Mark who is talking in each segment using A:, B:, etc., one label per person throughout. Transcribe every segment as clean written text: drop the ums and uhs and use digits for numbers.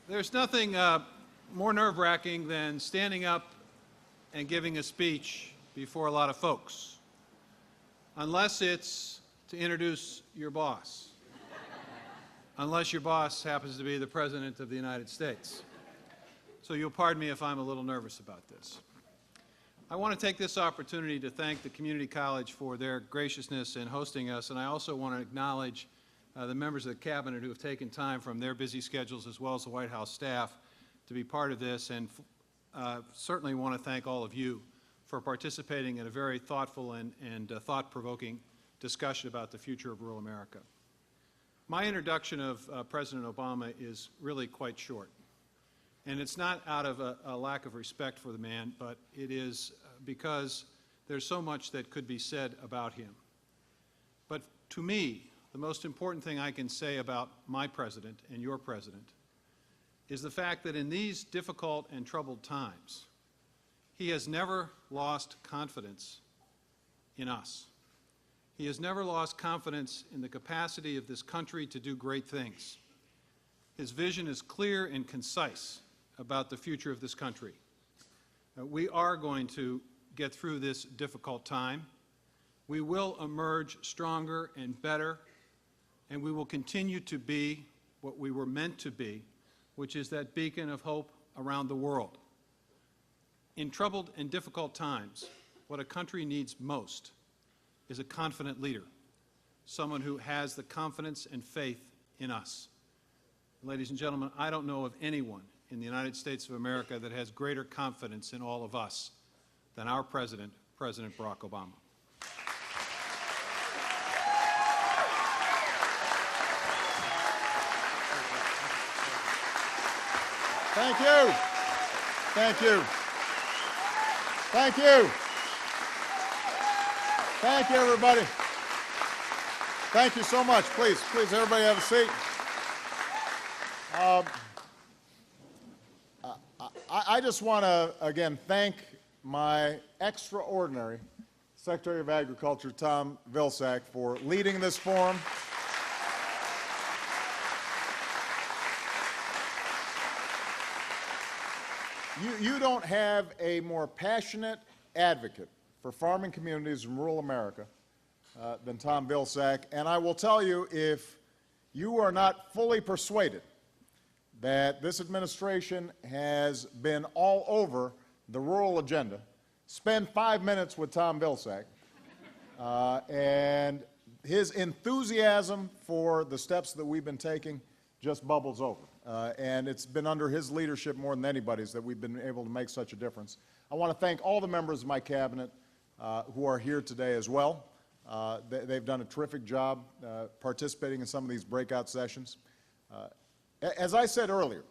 A: There's nothing more nerve-wracking than standing up and giving a speech before a lot of folks, unless it's to introduce your boss, unless your boss happens to be the President of the United States. So you'll pardon me if I'm a little nervous about this. I want to take this opportunity to thank the Community College for their graciousness in hosting us, and I also want to acknowledge the members of the Cabinet who have taken time from their busy schedules as well as the White House staff to be part of this, and certainly want to thank all of you for participating in a very thoughtful and thought-provoking discussion about the future of rural America. My introduction of President Obama is really quite short, and it's not out of a lack of respect for the man, but it is because there's so much that could be said about him. But to me, the most important thing I can say about my president and your president is the fact that in these difficult and troubled times, he has never lost confidence in us. He has never lost confidence in the capacity of this country to do great things. His vision is clear and concise about the future of this country. We are going to get through this difficult time. We will emerge stronger and better, and we will continue to be what we were meant to be, which is that beacon of hope around the world. In troubled and difficult times, what a country needs most is a confident leader, someone who has the confidence and faith in us. Ladies and gentlemen, I don't know of anyone in the United States of America that has greater confidence in all of us than our President, President Barack Obama.
B: Thank you. Thank you. Thank you. Thank you, everybody. Thank you so much. Please, everybody have a seat. I just want to, again, thank my extraordinary Secretary of Agriculture, Tom Vilsack, for leading this forum. You don't have a more passionate advocate for farming communities in rural America than Tom Vilsack, and I will tell you, if you are not fully persuaded that this administration has been all over the rural agenda, spend 5 minutes with Tom Vilsack, and his enthusiasm for the steps that we've been taking just bubbles over. And it's been under his leadership more than anybody's that we've been able to make such a difference. I want to thank all the members of my cabinet who are here today as well. They've done a terrific job participating in some of these breakout sessions. As I said earlier,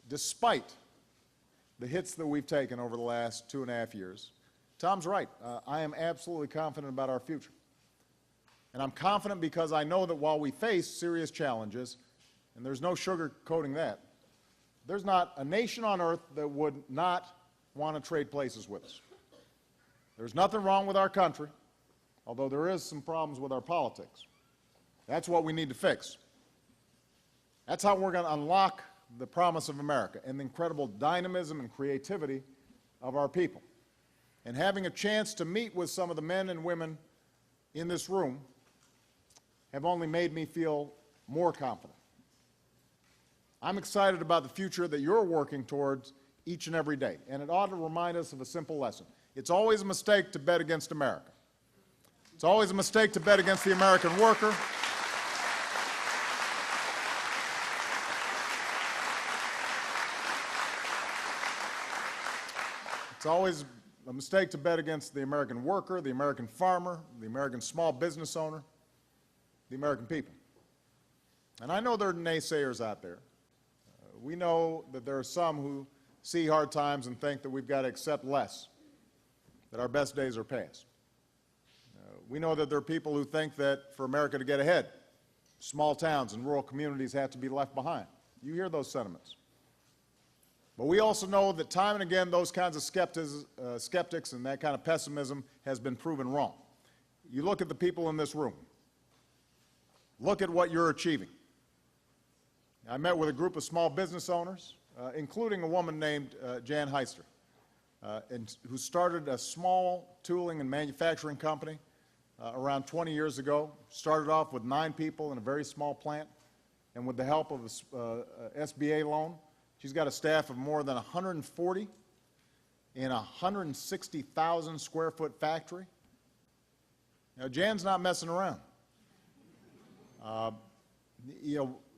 B: despite the hits that we've taken over the last 2.5 years, Tom's right. I am absolutely confident about our future. And I'm confident because I know that while we face serious challenges, and there's no sugarcoating that, there's not a nation on earth that would not want to trade places with us. There's nothing wrong with our country, although there is some problems with our politics. That's what we need to fix. That's how we're going to unlock the promise of America and the incredible dynamism and creativity of our people. And having a chance to meet with some of the men and women in this room have only made me feel more confident. I'm excited about the future that you're working towards each and every day, and it ought to remind us of a simple lesson. It's always a mistake to bet against America. It's always a mistake to bet against the American worker. It's always a mistake to bet against the American worker, the American farmer, the American small business owner, the American people. And I know there are naysayers out there. We know that there are some who see hard times and think that we've got to accept less, that our best days are past. We know that there are people who think that for America to get ahead, small towns and rural communities have to be left behind. You hear those sentiments. But we also know that time and again those kinds of skeptics and that kind of pessimism has been proven wrong. You look at the people in this room. Look at what you're achieving. I met with a group of small business owners, including a woman named Jan Heister, who started a small tooling and manufacturing company around 20 years ago. Started off with 9 people in a very small plant, and with the help of a SBA loan, she's got a staff of more than 140 in a 160,000 square foot factory. Now, Jan's not messing around.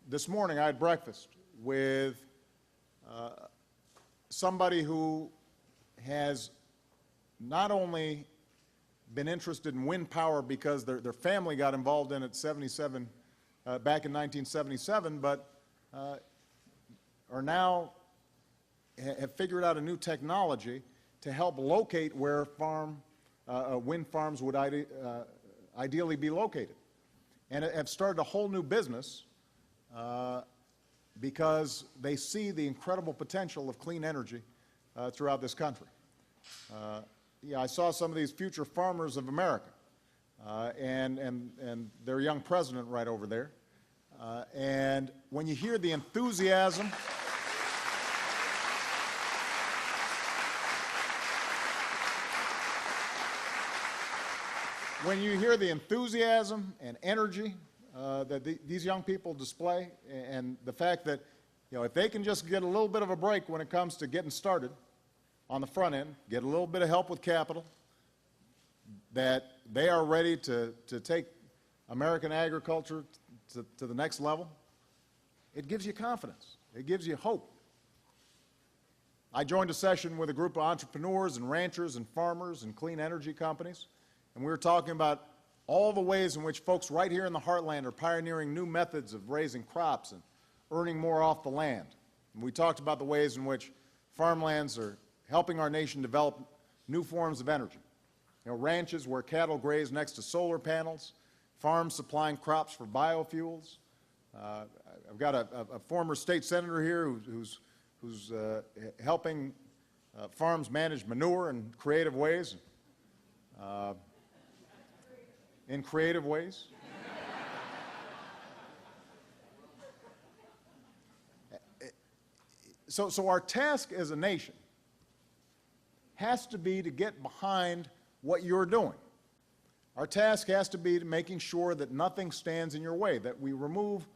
B: This morning I had breakfast with somebody who has not only been interested in wind power because their family got involved in it back in 1977, but are now have figured out a new technology to help locate where wind farms would ideally be located, and have started a whole new business because they see the incredible potential of clean energy throughout this country. I saw some of these future farmers of America, and their young president right over there. And when you hear the enthusiasm, and energy that these young people display, and the fact that, if they can just get a little bit of a break when it comes to getting started on the front end, get a little bit of help with capital, that they are ready to take American agriculture to the next level, it gives you confidence. It gives you hope. I joined a session with a group of entrepreneurs and ranchers and farmers and clean energy companies, and we were talking about all the ways in which folks right here in the heartland are pioneering new methods of raising crops and earning more off the land. And we talked about the ways in which farmlands are helping our nation develop new forms of energy. Ranches where cattle graze next to solar panels, farms supplying crops for biofuels. I've got a former state senator here who's helping farms manage manure in creative ways. So our task as a nation has to be to get behind what you're doing. Our task has to be to making sure that nothing stands in your way, that we remove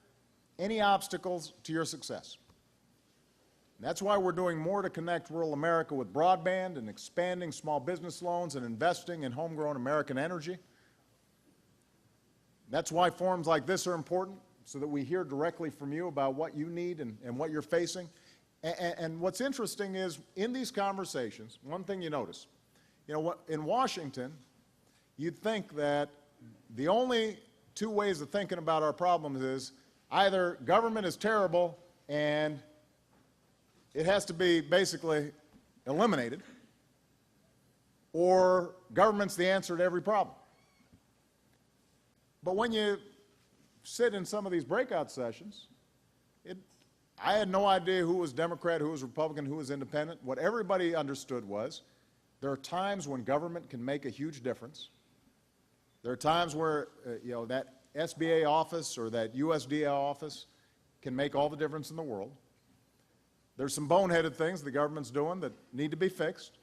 B: any obstacles to your success. And that's why we're doing more to connect rural America with broadband and expanding small business loans and investing in homegrown American energy. That's why forums like this are important, so that we hear directly from you about what you need and what you're facing. And what's interesting is, in these conversations, one thing you notice, in Washington, you'd think that the only 2 ways of thinking about our problems is either government is terrible and it has to be basically eliminated, or government's the answer to every problem. But when you sit in some of these breakout sessions, I had no idea who was Democrat, who was Republican, who was independent. What everybody understood was there are times when government can make a huge difference. There are times where that SBA office or that USDA office can make all the difference in the world. There's some boneheaded things the government's doing that need to be fixed.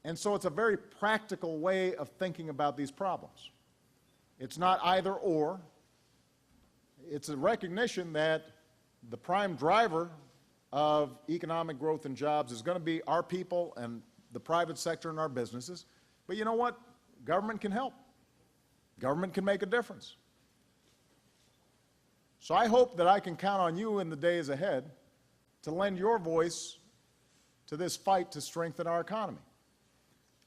B: And so it's a very practical way of thinking about these problems. It's not either or. It's a recognition that the prime driver of economic growth and jobs is going to be our people and the private sector and our businesses. But you know what? Government can help. Government can make a difference. So I hope that I can count on you in the days ahead to lend your voice to this fight to strengthen our economy.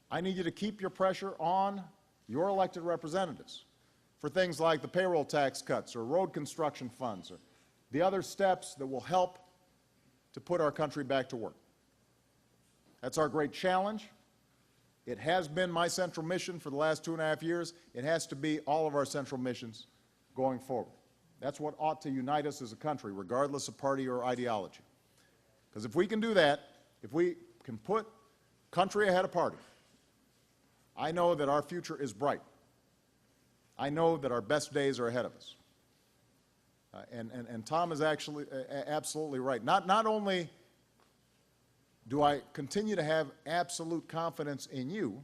B: I need you to keep your pressure on your elected representatives for things like the payroll tax cuts or road construction funds or the other steps that will help to put our country back to work. That's our great challenge. It has been my central mission for the last 2.5 years. It has to be all of our central missions going forward. That's what ought to unite us as a country, regardless of party or ideology. Because if we can do that, if we can put country ahead of party, I know that our future is bright. I know that our best days are ahead of us. And Tom is actually absolutely right. Not only do I continue to have absolute confidence in you,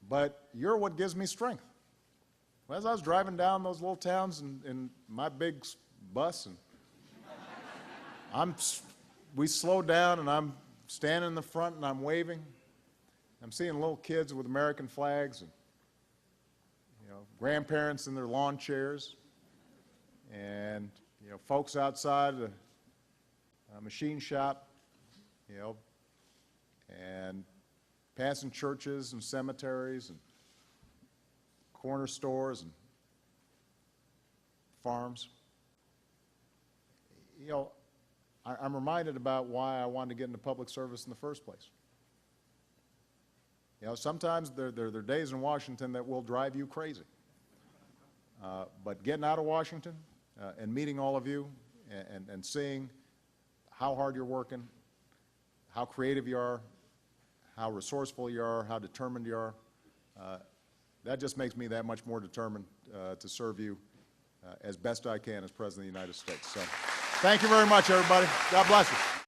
B: but you're what gives me strength. As I was driving down those little towns in my big bus, and we slowed down, and I'm standing in the front, and I'm waving. I'm seeing little kids with American flags, and grandparents in their lawn chairs, and folks outside a machine shop, and passing churches and cemeteries and corner stores and farms. I'm reminded about why I wanted to get into public service in the first place. Sometimes there are days in Washington that will drive you crazy. But getting out of Washington and meeting all of you and seeing how hard you're working, how creative you are, how resourceful you are, how determined you are, that just makes me that much more determined to serve you as best I can as President of the United States. So thank you very much, everybody. God bless you.